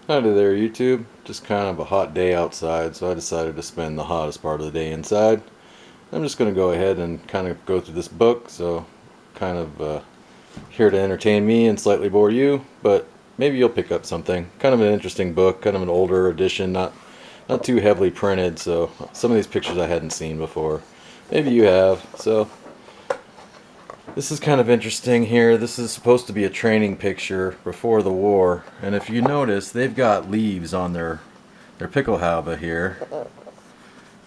Howdy there, YouTube. Just kind of a hot day outside, so I decided to spend the hottest part of the day inside. I'm just going to go ahead and kind of go through this book, so kind of here to entertain me and slightly bore you, but maybe you'll pick up something. Kind of an interesting book, kind of an older edition, not too heavily printed, so some of these pictures I hadn't seen before. Maybe you have, so this is kind of interesting here. This is supposed to be a training picture before the war, and if you notice, they've got leaves on their pickelhaube here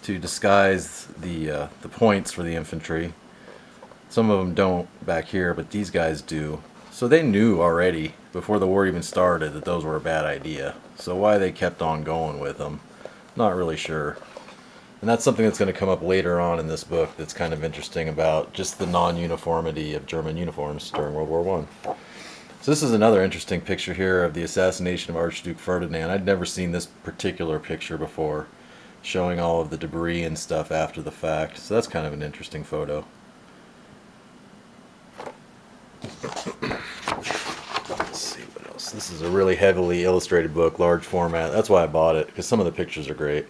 to disguise the points for the infantry. Some of them don't back here, but these guys do. So they knew already before the war even started that those were a bad idea. So why they kept on going with them, not really sure. And that's something that's going to come up later on in this book that's kind of interesting about just the non-uniformity of German uniforms during World War I. So this is another interesting picture here of the assassination of Archduke Ferdinand. I'd never seen this particular picture before, showing all of the debris and stuff after the fact. So that's kind of an interesting photo. Let's see what else. This is a really heavily illustrated book, large format. That's why I bought it, because some of the pictures are great.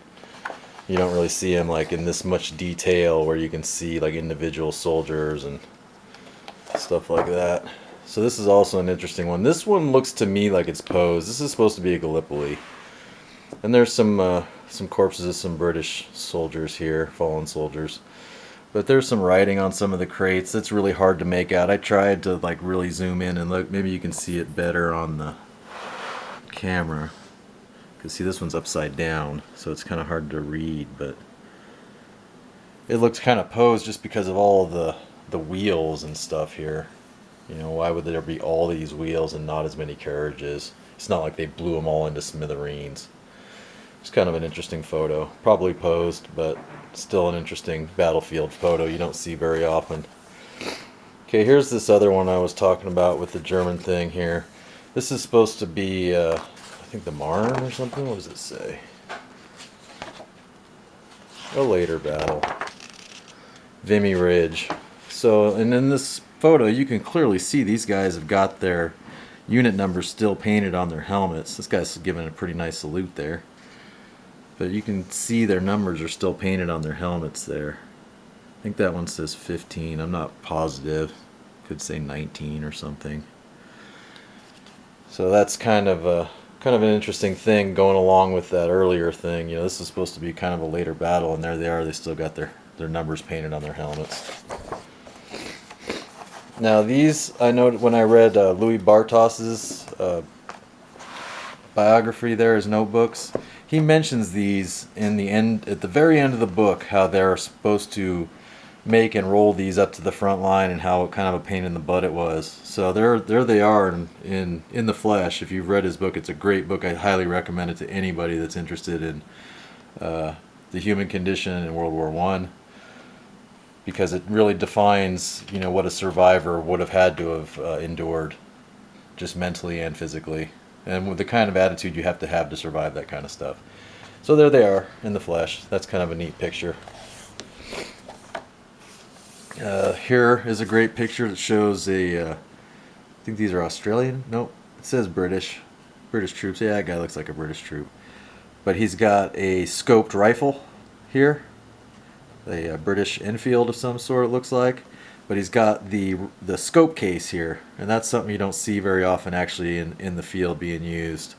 You don't really see them like in this much detail where you can see like individual soldiers and stuff like that. So this is also an interesting one. This one looks to me like it's posed. This is supposed to be a Gallipoli. And there's some corpses of some British soldiers here, fallen soldiers. But there's some writing on some of the crates that's really hard to make out. I tried to like really zoom in and look. Maybe you can see it better on the camera. Because see, this one's upside down, so it's kind of hard to read, but it looks kind of posed just because of all the wheels and stuff here. You know, why would there be all these wheels and not as many carriages? It's not like they blew them all into smithereens. It's kind of an interesting photo. Probably posed, but still an interesting battlefield photo you don't see very often. Okay, here's this other one I was talking about with the German thing here. This is supposed to be I think the Marne or something. What does it say? A later battle. Vimy Ridge. So, and in this photo you can clearly see these guys have got their unit numbers still painted on their helmets. This guy's giving a pretty nice salute there. But you can see their numbers are still painted on their helmets there. I think that one says 15. I'm not positive. Could say 19 or something. So that's kind of an interesting thing going along with that earlier thing. You know, this is supposed to be kind of a later battle, and there they are. They still got their numbers painted on their helmets. Now these, I know when I read Louis Bartos's biography there, his notebooks, he mentions these in the end, at the very end of the book, how they're supposed to make and roll these up to the front line and how kind of a pain in the butt it was. So there they are in the flesh. If you've read his book, it's a great book. I highly recommend it to anybody that's interested in the human condition in World War I, because it really defines, you know, what a survivor would have had to have endured, just mentally and physically, and with the kind of attitude you have to survive that kind of stuff. So there they are in the flesh. That's kind of a neat picture. Here is a great picture that shows I think these are Australian. Nope, it says British troops. Yeah, that guy looks like a British troop. But he's got a scoped rifle here, a British Enfield of some sort, it looks like. But he's got the scope case here, and that's something you don't see very often actually in the field being used.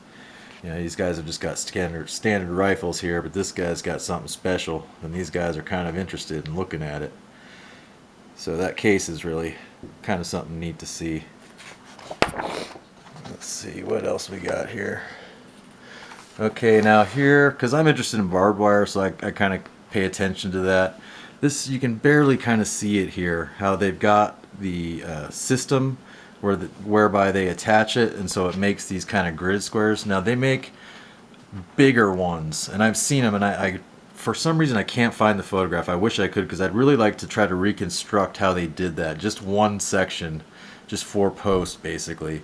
You know, these guys have just got standard rifles here, but this guy's got something special, and these guys are kind of interested in looking at it. So that case is really kind of something neat to see. Let's see what else we got here. Okay, now here, because I'm interested in barbed wire, so I kind of pay attention to that. This, you can barely kind of see it here, how they've got the system whereby they attach it, and so it makes these kind of grid squares. Now they make bigger ones, and I've seen them, and I for some reason I can't find the photograph. I wish I could, because I'd really like to try to reconstruct how they did that. Just one section, just 4 posts basically.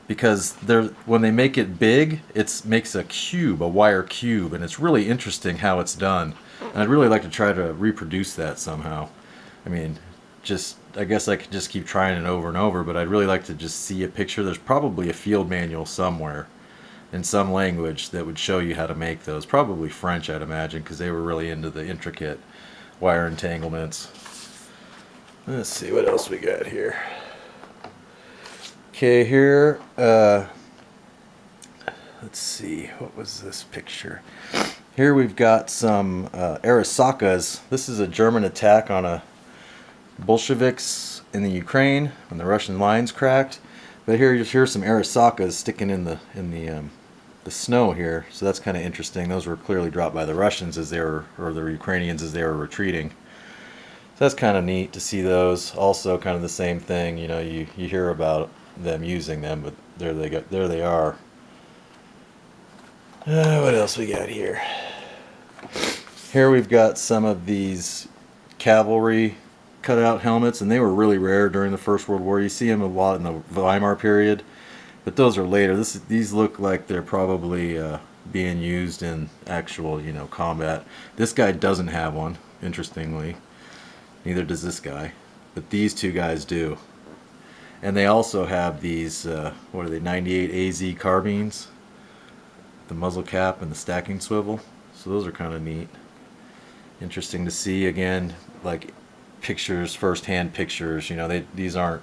Because when they make it big, it makes a cube, a wire cube, and it's really interesting how it's done. And I'd really like to try to reproduce that somehow. I mean, I guess I could just keep trying it over and over, but I'd really like to just see a picture. There's probably a field manual somewhere in some language that would show you how to make those. Probably French, I'd imagine, because they were really into the intricate wire entanglements. Let's see what else we got here. Okay, here, let's see, what was this picture? Here we've got some Arisakas. This is a German attack on a Bolsheviks in the Ukraine when the Russian lines cracked. But here's some Arisakas sticking in the snow here. So that's kind of interesting. Those were clearly dropped by the Russians as they were, or the Ukrainians as they were retreating. So that's kind of neat to see those. Also, kind of the same thing. You know, you hear about them using them, but there they are. What else we got here? Here we've got some of these cavalry cutout helmets, and they were really rare during the First World War. You see them a lot in the Weimar period, but those are later. These look like they're probably being used in actual, you know, combat. This guy doesn't have one, interestingly. Neither does this guy, but these two guys do. And they also have these, what are they, 98 AZ carbines, the muzzle cap and the stacking swivel. So those are kind of neat. Interesting to see, again, like pictures, first-hand pictures. You know, these aren't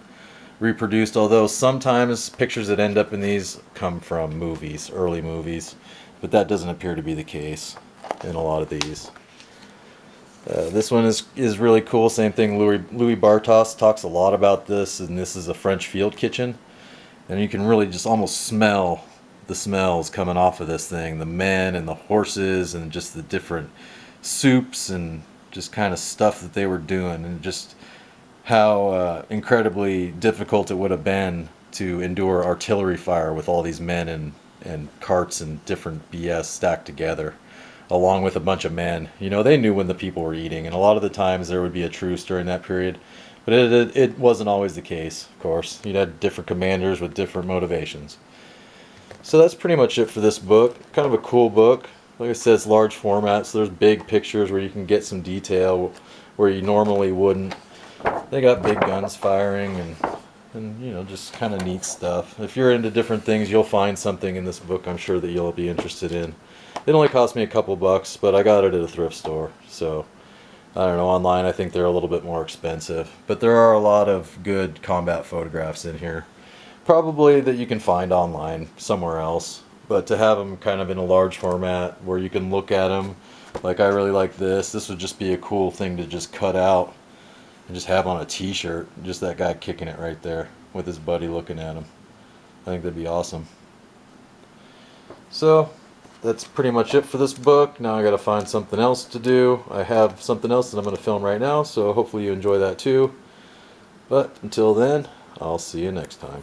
reproduced, although sometimes pictures that end up in these come from movies, early movies, but that doesn't appear to be the case in a lot of these. This one is really cool. Same thing. Louis Bartos talks a lot about this, and this is a French field kitchen, and you can really just almost smell the smells coming off of this thing. The men and the horses and just the different soups and just kind of stuff that they were doing, and just how incredibly difficult it would have been to endure artillery fire with all these men and carts and different BS stacked together, along with a bunch of men. You know, they knew when the people were eating, and a lot of the times there would be a truce during that period, but it wasn't always the case, of course. You'd had different commanders with different motivations. So that's pretty much it for this book. Kind of a cool book. Like I said, it's large format, so there's big pictures where you can get some detail where you normally wouldn't. They got big guns firing and you know, just kind of neat stuff. If you're into different things, you'll find something in this book I'm sure that you'll be interested in. It only cost me a couple bucks, but I got it at a thrift store. So, I don't know, online I think they're a little bit more expensive. But there are a lot of good combat photographs in here. Probably that you can find online somewhere else. But to have them kind of in a large format where you can look at them, like I really like this. This would just be a cool thing to just cut out and just have on a t-shirt. Just that guy kicking it right there with his buddy looking at him. I think that'd be awesome. So, that's pretty much it for this book. Now I gotta find something else to do. I have something else that I'm gonna film right now, so hopefully you enjoy that too. But until then, I'll see you next time.